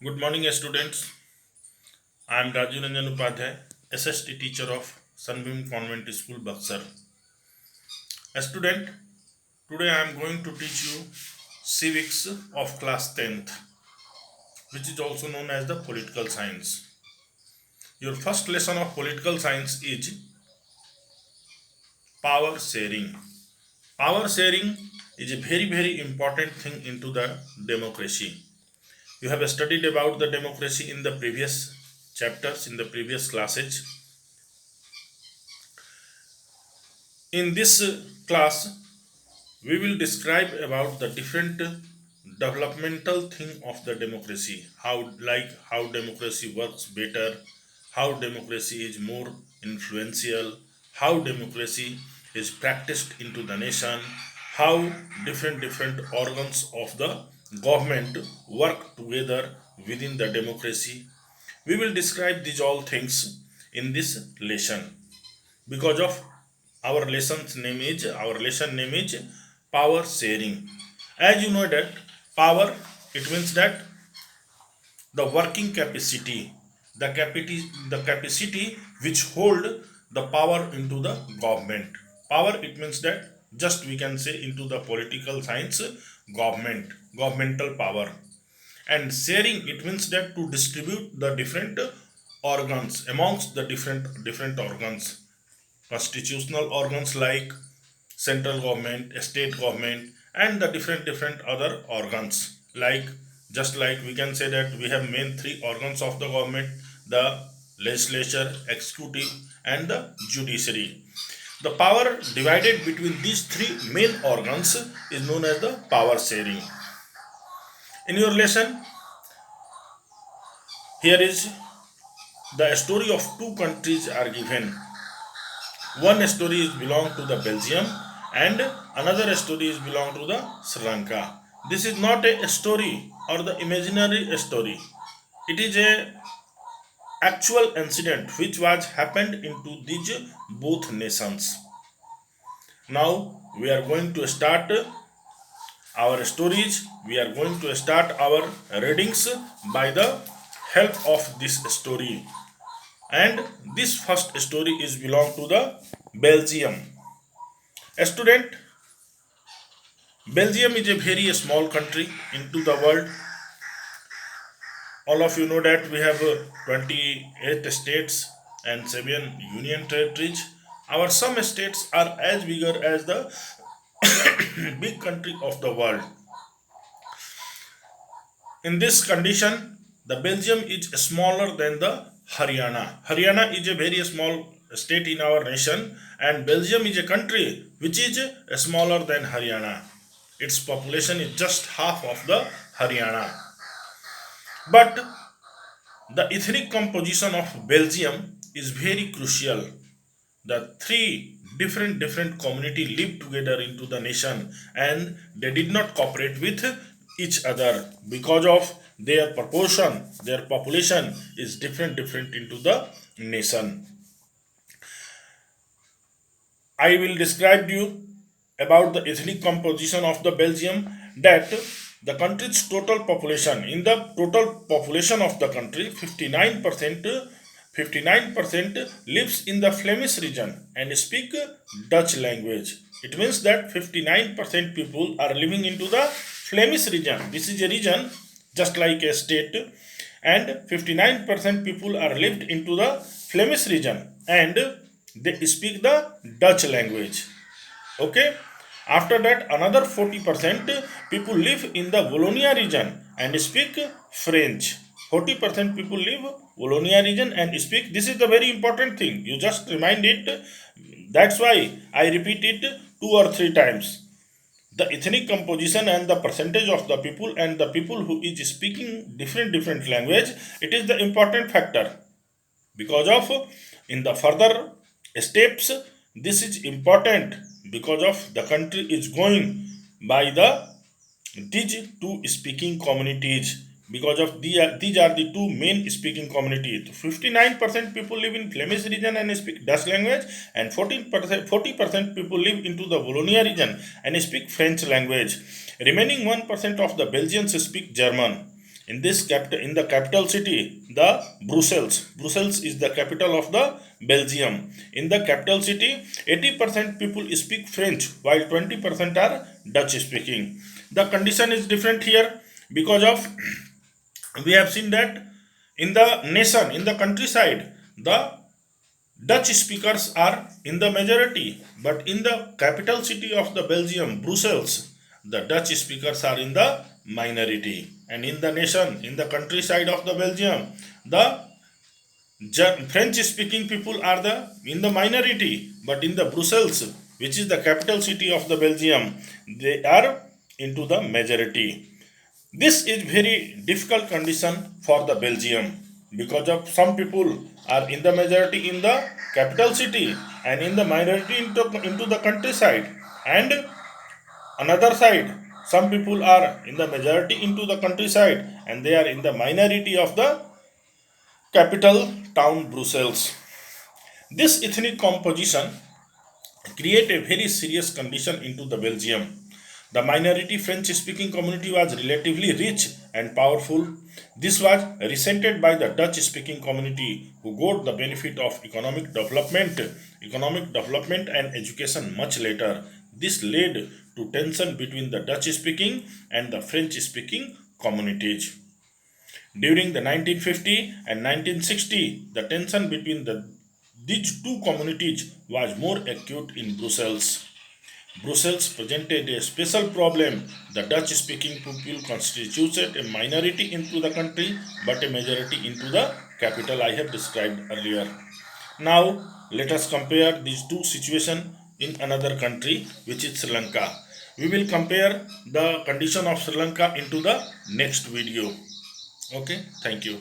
Good morning, students. I am Raju Ranjan Upadhyay, SST teacher of Sunbeam Convent School, Buxar. A student, today I am going to teach you Civics of class 10th, which is also known as the political science. Your first lesson of political science is power sharing. Power sharing is a very important thing into the democracy. You have studied about the democracy in the previous chapters, in the previous classes. In this class, we will describe about the different developmental thing of the democracy, how democracy works better, how democracy is more influential, how democracy is practiced into the nation, how different organs of the government work together within the democracy. We will describe these all things in this lesson. Because of our lesson name is power sharing. As you know that power, it means that the working capacity, the capacity which hold the power into the government. Power, it means that, just we can say into the political science, governmental power. And sharing, it means that to distribute the different organs amongst the different organs, constitutional organs like central government, state government, and the different other organs. Like, just like we can say that we have main three organs of the government: the legislature, executive, and the judiciary. The power divided between these three main organs is known as the power sharing. In your lesson, here is the story of two countries are given. One story is belong to the Belgium and another story is belong to the Sri Lanka. This is not a story or the imaginary story. It is a actual incident which was happened into these both nations. Now we are going to start our stories. We are going to start our readings by the help of this story. And this first story is belong to the Belgium. A student, Belgium is a very small country into the world. All of you know that we have 28 states and 7 union territories. Our some states are as bigger as the big country of the world. In this condition, the Belgium is smaller than the Haryana. Haryana is a very small state in our nation, and Belgium is a country which is smaller than Haryana. Its population is just half of the Haryana. But the ethnic composition of Belgium is very crucial. The three different community live together into the nation, and they did not cooperate with each other because of their proportion. Their population is different into the nation. I will describe to you about the ethnic composition of the Belgium. That the country's total population, in the total population of the country, 59% lives in the Flemish region and speak Dutch language. It means that 59% people are living into the Flemish region. This is a region just like a state, and 59% people are lived into the Flemish region and they speak the Dutch language. Okay. After that, another 40% people live in the Wallonia region and speak French. 40% people live Wallonia region and speak. This is the very important thing. You just remind it. That's why I repeat it 2 or 3 times. The ethnic composition and the percentage of the people and the people who is speaking different language, it is the important factor. Because of in the further steps, this is important because of the country is going by the these two speaking communities. Because of these are the two main speaking communities. 59% people live in Flemish region and speak Dutch language, and 40% people live into the Wallonia region and speak French language. Remaining 1% of the Belgians speak German. In the capital city, the Brussels is the capital of the Belgium. In the capital city, 80% people speak French, while 20% are Dutch speaking. The condition is different here because of we have seen that in the nation, in the countryside, the Dutch speakers are in the majority, but in the capital city of the Belgium, Brussels, the Dutch speakers are in the minority. And in the nation, in the countryside of the Belgium, the French speaking people are in the minority, but in the Brussels, which is the capital city of the Belgium, they are into the majority. This is very difficult condition for the Belgium because of some people are in the majority in the capital city and in the minority into the countryside, and another side some people are in the majority into the countryside and they are in the minority of the capital town Brussels. This ethnic composition create a very serious condition into the Belgium. The minority French speaking community was relatively rich and powerful. This was resented by the Dutch speaking community who got the benefit of economic development and education much later. This led to tension between the Dutch speaking and the French speaking communities. During the 1950 and 1960, the tension between these two communities was more acute in Brussels. Brussels presented a special problem. The Dutch speaking people constituted a minority into the country but a majority into the capital I have described earlier. Now, let us compare these two situations in another country, which is Sri Lanka. We will compare the condition of Sri Lanka into the next video. Okay, thank you.